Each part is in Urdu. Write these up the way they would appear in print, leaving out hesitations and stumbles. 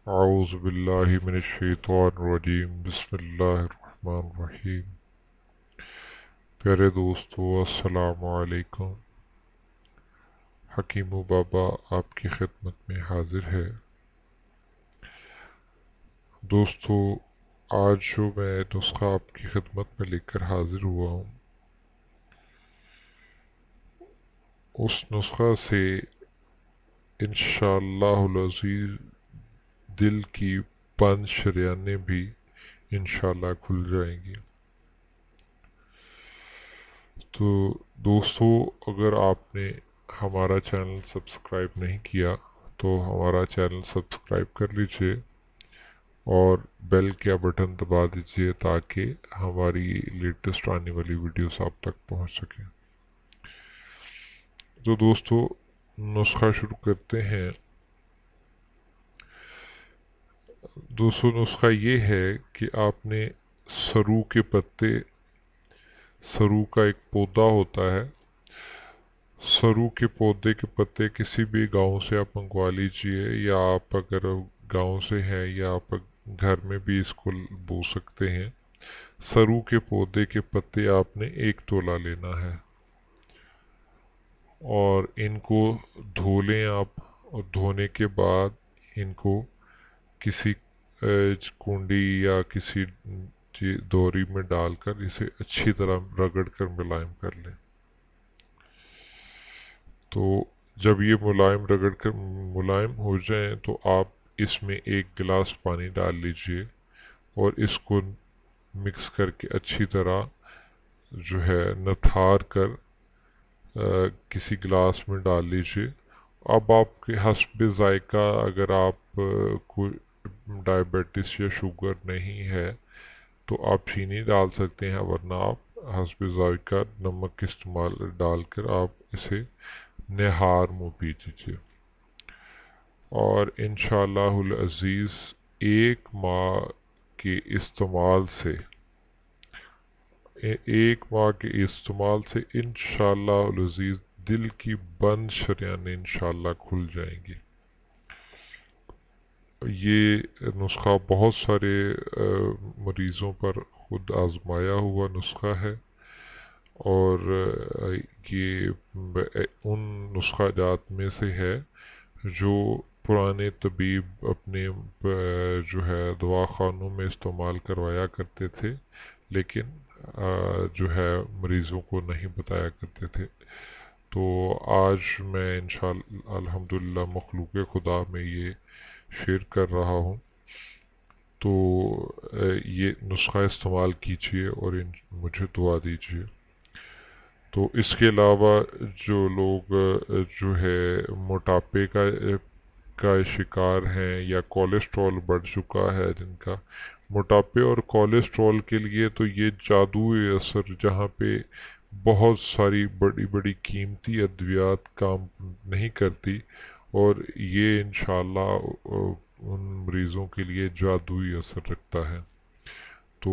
اعوذ باللہ من الشیطان الرجیم بسم اللہ الرحمن الرحیم۔ پیارے دوستو السلام علیکم۔ حکیم بابا آپ کی خدمت میں حاضر ہے۔ دوستو آج جو میں نسخہ آپ کی خدمت میں لے کر حاضر ہوا ہوں، اس نسخہ سے انشاءاللہ العزیز دل کی بند شریانیں بھی انشاءاللہ کھل جائیں گی۔ تو دوستو اگر آپ نے ہمارا چینل سبسکرائب نہیں کیا تو ہمارا چینل سبسکرائب کر لیجئے اور بیل کا بٹن دبا دیجئے تاکہ ہماری لیٹسٹ آنے والی ویڈیوز آپ تک پہنچ سکیں۔ تو دوستو نسخہ شروع کرتے ہیں۔ دوستو نسخہ یہ ہے کہ آپ نے سرو کے پتے، سرو کا ایک پودا ہوتا ہے، سرو کے پودے کے پتے کسی بھی گاؤں سے آپ منگوا لیجئے، یا آپ اگر گاؤں سے ہیں یا آپ گھر میں بھی اس کو بو سکتے ہیں۔ سرو کے پودے کے پتے آپ نے 1 تولہ لینا ہے اور ان کو دھو لیں آپ، اور دھونے کے بعد ان کو کسی کنڈی یا کسی دوری میں ڈال کر اسے اچھی طرح رگڑ کر ملائم کر لیں۔ تو جب یہ رگڑ کر ملائم ہو جائیں تو آپ اس میں 1 گلاس پانی ڈال لیجئے اور اس کو مکس کر کے اچھی طرح جو ہے نتھار کر کسی گلاس میں ڈال لیجئے۔ اب آپ کے حسب ذائقہ، اگر آپ کو ڈائبٹیس یا شوگر نہیں ہے تو آپ چینی ڈال سکتے ہیں، ورنہ آپ حسب ذائقہ نمک استعمال ڈال کر آپ اسے نہار منہ پی دیجئے۔ اور انشاءاللہ العزیز 1 ماہ کے استعمال سے انشاءاللہ العزیز دل کی بند شریانیں انشاءاللہ کھل جائیں گی۔ یہ نسخہ بہت سارے مریضوں پر خود آزمایا ہوا نسخہ ہے، اور یہ ان نسخہ جات میں سے ہے جو پرانے طبیب اپنے جو ہے دواخانوں میں استعمال کروایا کرتے تھے، لیکن جو ہے مریضوں کو نہیں بتایا کرتے تھے۔ تو آج میں انشاءاللہ الحمدللہ مخلوق خدا میں یہ شیئر کر رہا ہوں۔ تو یہ نسخہ استعمال کیجئے اور مجھے دعا دیجئے۔ تو اس کے علاوہ جو لوگ جو ہے موٹاپے کا شکار ہیں یا کولیسٹرول بڑھ چکا ہے جن کا، موٹاپے اور کولیسٹرول کے لیے تو یہ جادوئی اثر، جہاں پہ بہت ساری بڑی بڑی قیمتی ادویات کام نہیں کرتی، اور یہ انشاءاللہ ان مریضوں کے لیے جادوئی اثر رکھتا ہے۔ تو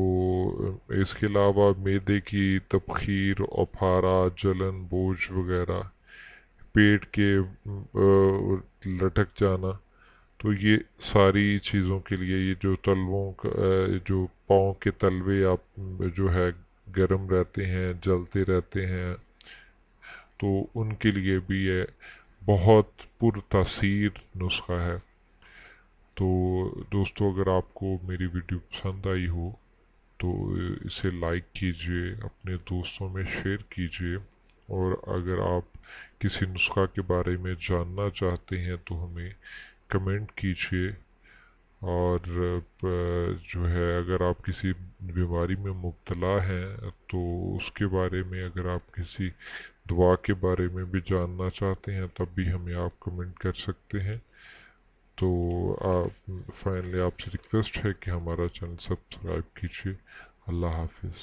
اس کے علاوہ معدے کی تبخیر، اپھارا، جلن، بوجھ وغیرہ، پیٹ کے لٹک جانا، تو یہ ساری چیزوں کے لیے، یہ جو تلووں کا جو پاؤں کے تلوے آپ جو ہے گرم رہتے ہیں، جلتے رہتے ہیں، تو ان کے لیے بھی یہ بہت پر تاثیر نسخہ ہے۔ تو دوستو اگر آپ کو میری ویڈیو پسند آئی ہو تو اسے لائک کیجئے، اپنے دوستوں میں شیئر کیجئے، اور اگر آپ کسی نسخہ کے بارے میں جاننا چاہتے ہیں تو ہمیں کمنٹ کیجئے، اور جو ہے اگر آپ کسی بیماری میں مبتلا ہیں تو اس کے بارے میں، اگر آپ کسی دعا کے بارے میں بھی جاننا چاہتے ہیں تب بھی ہمیں آپ کمنٹ کر سکتے ہیں۔ تو فائنلی آپ سے ریکویسٹ ہے کہ ہمارا چینل سبسکرائب کیجئے۔ اللہ حافظ۔